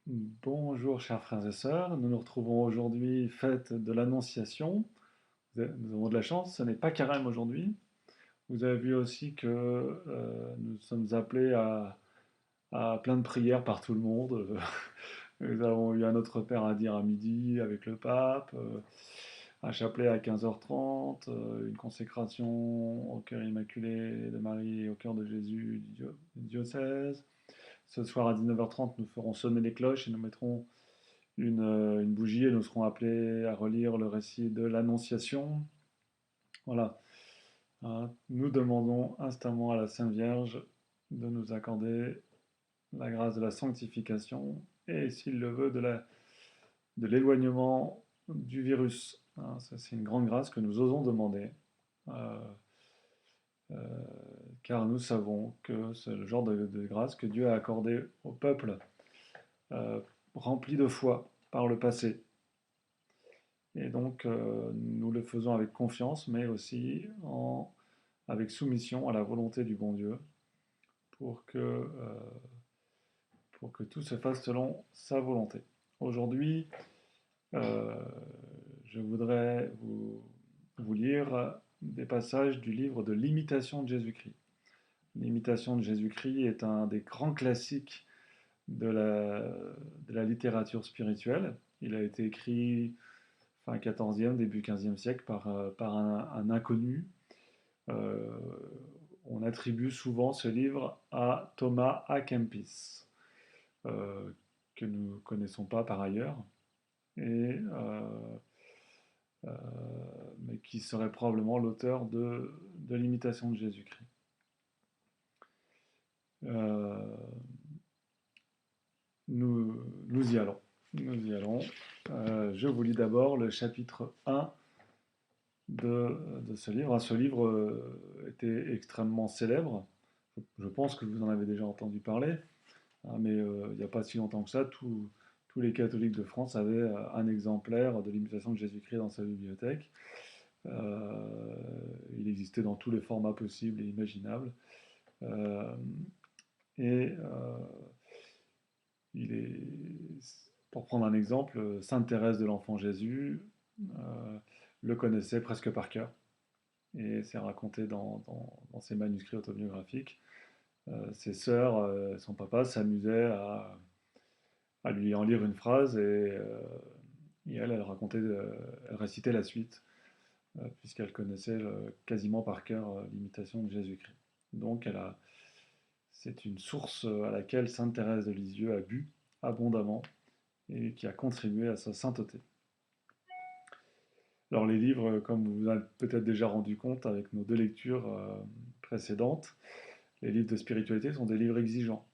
Bonjour chers frères et sœurs, nous nous retrouvons aujourd'hui, fête de l'Annonciation. Nous avons de la chance, ce n'est pas carême aujourd'hui. Vous avez vu aussi que nous sommes appelés à plein de prières par tout le monde. Nous avons eu un Notre Père à dire à midi avec le pape, un chapelet à 15h30, une consécration au cœur immaculé de Marie et au cœur de Jésus du diocèse. Ce soir à 19h30, nous ferons sonner les cloches et nous mettrons une bougie et nous serons appelés à relire le récit de l'Annonciation. Voilà. Nous demandons instamment à la Sainte Vierge de nous accorder la grâce de la sanctification et, s'il le veut, de l'éloignement du virus. Ça, c'est une grande grâce que nous osons demander, euh, euh, car nous savons que c'est le genre de grâce que Dieu a accordé au peuple euh, rempli de foi par le passé. Et donc, nous le faisons avec confiance, mais aussi avec soumission à la volonté du bon Dieu, pour que, euh, pour que tout se fasse selon sa volonté. Aujourd'hui, euh, je voudrais vous lire des passages du livre de l'Imitation de Jésus-Christ. L'Imitation de Jésus-Christ est un des grands classiques de la, de la littérature spirituelle. Il a été écrit fin 14e, début 15e siècle par un inconnu. Euh, on attribue souvent ce livre à Thomas à Kempis, que nous ne connaissons pas par ailleurs, et, euh, mais qui serait probablement l'auteur de l'imitation de Jésus-Christ. Euh, nous y allons. Nous y allons. Je vous lis d'abord le chapitre 1 de ce livre. Ce livre était extrêmement célèbre. Je pense que vous en avez déjà entendu parler, mais il n'y a pas si longtemps que ça, tous les catholiques de France avaient un exemplaire de l'imitation de Jésus-Christ dans sa bibliothèque. Il existait dans tous les formats possibles et imaginables. Euh, et il est, pour prendre un exemple, Sainte Thérèse de l'Enfant Jésus le connaissait presque par cœur. Et c'est raconté dans ses manuscrits autobiographiques. Ses sœurs, son papa s'amusait à lui en lire une phrase et elle racontait, elle récitait la suite, puisqu'elle connaissait quasiment par cœur l'imitation de Jésus-Christ. Donc c'est une source à laquelle Sainte Thérèse de Lisieux a bu abondamment et qui a contribué à sa sainteté. Alors les livres, comme vous vous avez peut-être déjà rendu compte avec nos deux lectures précédentes, les livres de spiritualité sont des livres exigeants,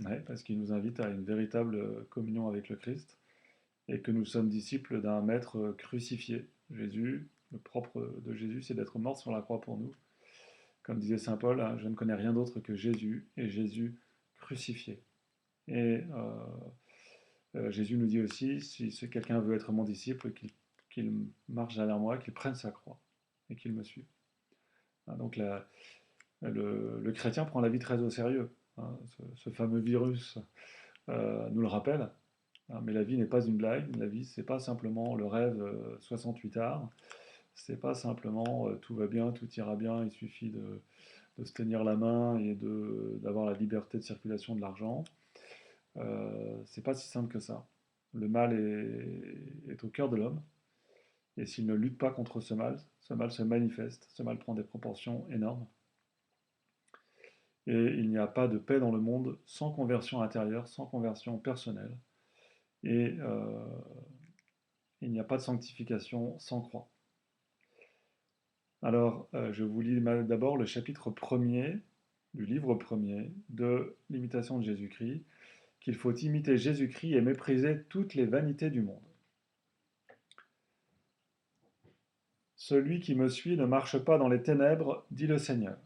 ouais, parce qu'ils nous invitent à une véritable communion avec le Christ et que nous sommes disciples d'un maître crucifié. Jésus, le propre de Jésus, c'est d'être mort sur la croix pour nous. Comme disait Saint Paul, hein, je ne connais rien d'autre que Jésus et Jésus crucifié. Et Jésus nous dit aussi, si quelqu'un veut être mon disciple, qu'il marche derrière moi, qu'il prenne sa croix et qu'il me suive. Hein, donc le chrétien prend la vie très au sérieux. Hein, ce fameux virus nous le rappelle. Hein, mais la vie n'est pas une blague. La vie, c'est pas simplement le rêve 68 arts. C'est pas simplement tout va bien, tout ira bien, il suffit de se tenir la main et d'avoir la liberté de circulation de l'argent. C'est pas si simple que ça. Le mal est au cœur de l'homme, et s'il ne lutte pas contre ce mal se manifeste, ce mal prend des proportions énormes. Et il n'y a pas de paix dans le monde sans conversion intérieure, sans conversion personnelle. Et il n'y a pas de sanctification sans croix. Alors, je vous lis d'abord le chapitre premier du livre premier de l'imitation de Jésus-Christ, qu'il faut imiter Jésus-Christ et mépriser toutes les vanités du monde. Celui qui me suit ne marche pas dans les ténèbres, dit le Seigneur.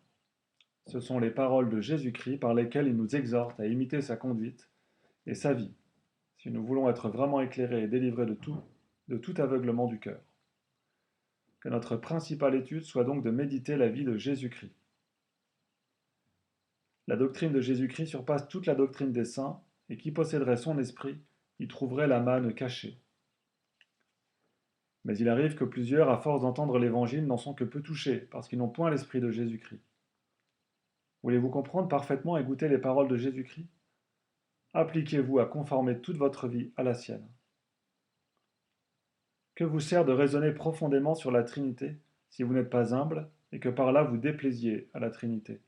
Ce sont les paroles de Jésus-Christ par lesquelles il nous exhorte à imiter sa conduite et sa vie, si nous voulons être vraiment éclairés et délivrés de tout aveuglement du cœur. Que notre principale étude soit donc de méditer la vie de Jésus-Christ. La doctrine de Jésus-Christ surpasse toute la doctrine des saints, et qui posséderait son esprit y trouveraient la manne cachée. Mais il arrive que plusieurs, à force d'entendre l'Évangile, n'en sont que peu touchés, parce qu'ils n'ont point l'esprit de Jésus-Christ. Voulez-vous comprendre parfaitement et goûter les paroles de Jésus-Christ? Appliquez-vous à conformer toute votre vie à la sienne. Que vous sert de raisonner profondément sur la Trinité si vous n'êtes pas humble et que par là vous déplaisiez à la Trinité?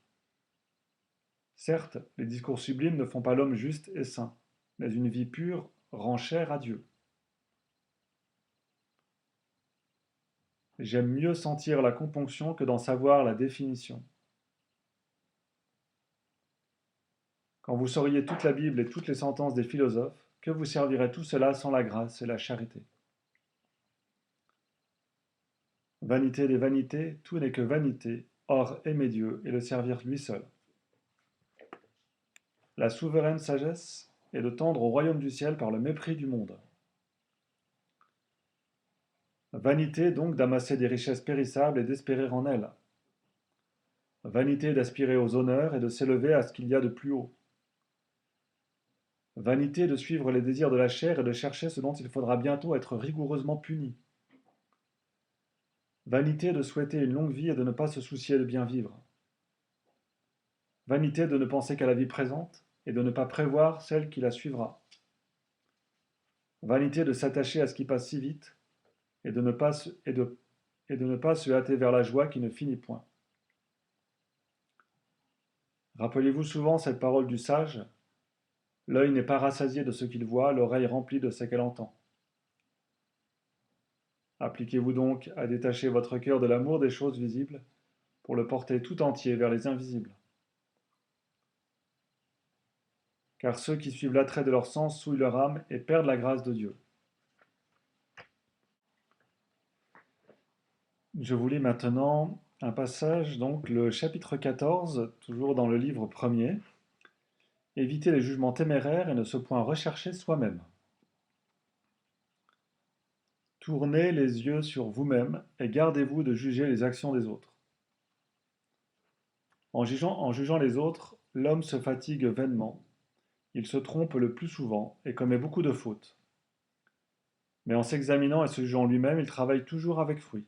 Certes, les discours sublimes ne font pas l'homme juste et saint, mais une vie pure rend chère à Dieu. J'aime mieux sentir la componction que d'en savoir la définition. Quand vous sauriez toute la Bible et toutes les sentences des philosophes, que vous servirait tout cela sans la grâce et la charité? Vanité des vanités, tout n'est que vanité, or aimer Dieu et le servir lui seul. La souveraine sagesse est de tendre au royaume du ciel par le mépris du monde. Vanité donc d'amasser des richesses périssables et d'espérer en elles. Vanité d'aspirer aux honneurs et de s'élever à ce qu'il y a de plus haut. Vanité de suivre les désirs de la chair et de chercher ce dont il faudra bientôt être rigoureusement puni. Vanité de souhaiter une longue vie et de ne pas se soucier de bien vivre. Vanité de ne penser qu'à la vie présente et de ne pas prévoir celle qui la suivra. Vanité de s'attacher à ce qui passe si vite et de ne pas se hâter vers la joie qui ne finit point. Rappelez-vous souvent cette parole du sage: l'œil n'est pas rassasié de ce qu'il voit, l'oreille remplie de ce qu'elle entend. Appliquez-vous donc à détacher votre cœur de l'amour des choses visibles pour le porter tout entier vers les invisibles. Car ceux qui suivent l'attrait de leur sens souillent leur âme et perdent la grâce de Dieu. Je vous lis maintenant un passage, donc le chapitre 14, toujours dans le livre premier. Évitez les jugements téméraires et ne se point rechercher soi-même. Tournez les yeux sur vous-même et gardez-vous de juger les actions des autres. En jugeant les autres, l'homme se fatigue vainement. Il se trompe le plus souvent et commet beaucoup de fautes. Mais en s'examinant et se jugeant lui-même, il travaille toujours avec fruit.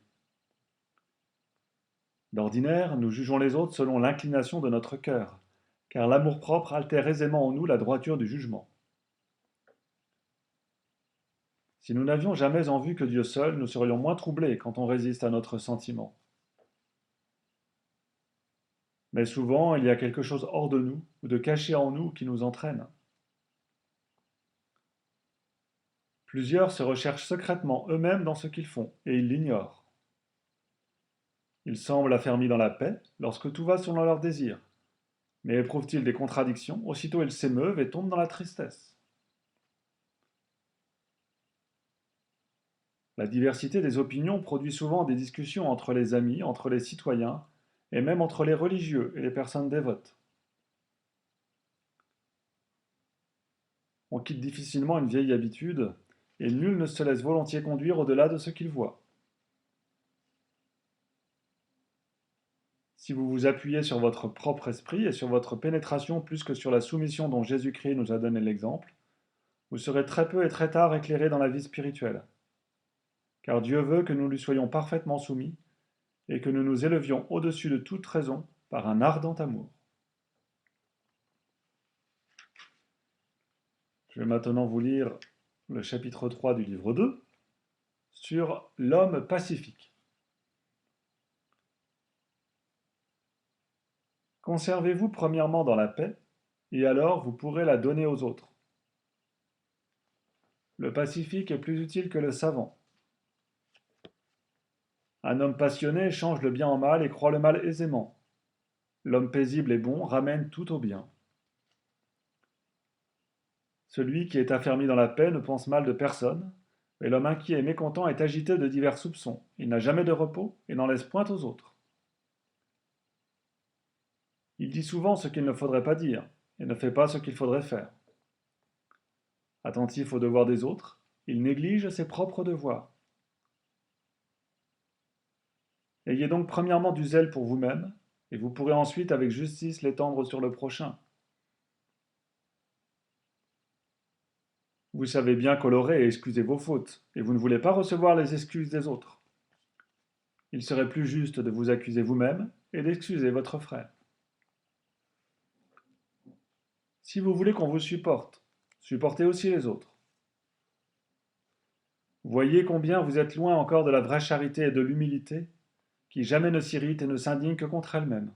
D'ordinaire, nous jugeons les autres selon l'inclination de notre cœur, car l'amour-propre altère aisément en nous la droiture du jugement. Si nous n'avions jamais en vue que Dieu seul, nous serions moins troublés quand on résiste à notre sentiment. Mais souvent, il y a quelque chose hors de nous, ou de caché en nous, qui nous entraîne. Plusieurs se recherchent secrètement eux-mêmes dans ce qu'ils font, et ils l'ignorent. Ils semblent affermis dans la paix, lorsque tout va selon leurs désirs. Mais éprouvent-ils des contradictions, aussitôt ils s'émeuvent et tombent dans la tristesse. La diversité des opinions produit souvent des discussions entre les amis, entre les citoyens, et même entre les religieux et les personnes dévotes. On quitte difficilement une vieille habitude, et nul ne se laisse volontiers conduire au-delà de ce qu'il voit. Si vous vous appuyez sur votre propre esprit et sur votre pénétration plus que sur la soumission dont Jésus-Christ nous a donné l'exemple, vous serez très peu et très tard éclairé dans la vie spirituelle. Car Dieu veut que nous lui soyons parfaitement soumis et que nous nous élevions au-dessus de toute raison par un ardent amour. Je vais maintenant vous lire le chapitre 3 du livre 2 sur l'homme pacifique. Conservez-vous premièrement dans la paix, et alors vous pourrez la donner aux autres. Le pacifique est plus utile que le savant. Un homme passionné change le bien en mal et croit le mal aisément. L'homme paisible et bon ramène tout au bien. Celui qui est affermi dans la paix ne pense mal de personne, mais l'homme inquiet et mécontent est agité de divers soupçons. Il n'a jamais de repos et n'en laisse point aux autres. Il dit souvent ce qu'il ne faudrait pas dire et ne fait pas ce qu'il faudrait faire. Attentif aux devoirs des autres, il néglige ses propres devoirs. Ayez donc premièrement du zèle pour vous-même, et vous pourrez ensuite avec justice l'étendre sur le prochain. Vous savez bien colorer et excuser vos fautes, et vous ne voulez pas recevoir les excuses des autres. Il serait plus juste de vous accuser vous-même et d'excuser votre frère. Si vous voulez qu'on vous supporte, supportez aussi les autres. Voyez combien vous êtes loin encore de la vraie charité et de l'humilité, qui jamais ne s'irrite et ne s'indigne que contre elle-même.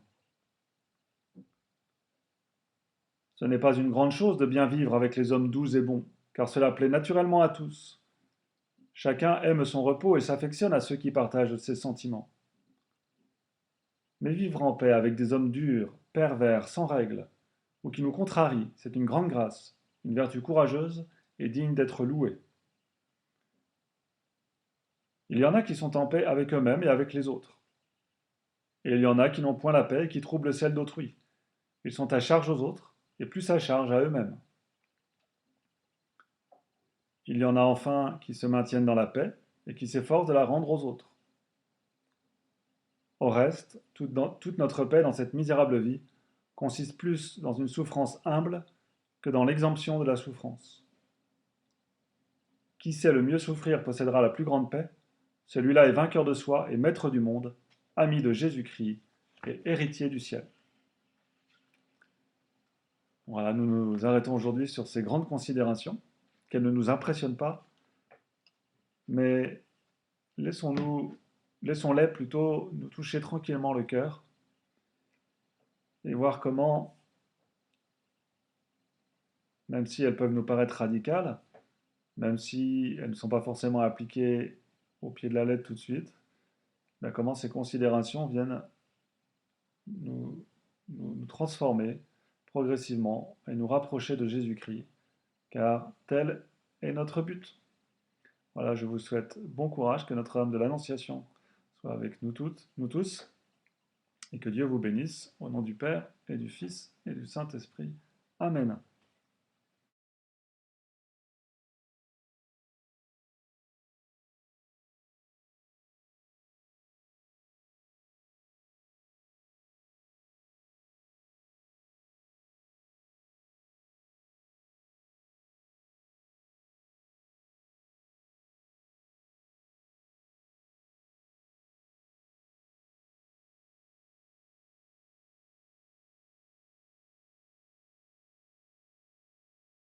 Ce n'est pas une grande chose de bien vivre avec les hommes doux et bons, car cela plaît naturellement à tous. Chacun aime son repos et s'affectionne à ceux qui partagent ses sentiments. Mais vivre en paix avec des hommes durs, pervers, sans règles, ou qui nous contrarient, c'est une grande grâce, une vertu courageuse et digne d'être louée. Il y en a qui sont en paix avec eux-mêmes et avec les autres. Et il y en a qui n'ont point la paix et qui troublent celle d'autrui. Ils sont à charge aux autres, et plus à charge à eux-mêmes. Il y en a enfin qui se maintiennent dans la paix et qui s'efforcent de la rendre aux autres. Au reste, toute notre paix dans cette misérable vie consiste plus dans une souffrance humble que dans l'exemption de la souffrance. Qui sait le mieux souffrir possédera la plus grande paix. Celui-là est vainqueur de soi et maître du monde, ami de Jésus-Christ et héritier du ciel. Voilà, nous nous arrêtons aujourd'hui sur ces grandes considérations, qu'elles ne nous impressionnent pas, mais laissons-les plutôt nous toucher tranquillement le cœur et voir comment, même si elles peuvent nous paraître radicales, même si elles ne sont pas forcément appliquées au pied de la lettre tout de suite, ben comment ces considérations viennent nous transformer progressivement et nous rapprocher de Jésus-Christ, car tel est notre but. Voilà, je vous souhaite bon courage, que notre âme de l'Annonciation soit avec nous toutes, nous tous, et que Dieu vous bénisse, au nom du Père et du Fils et du Saint-Esprit. Amen.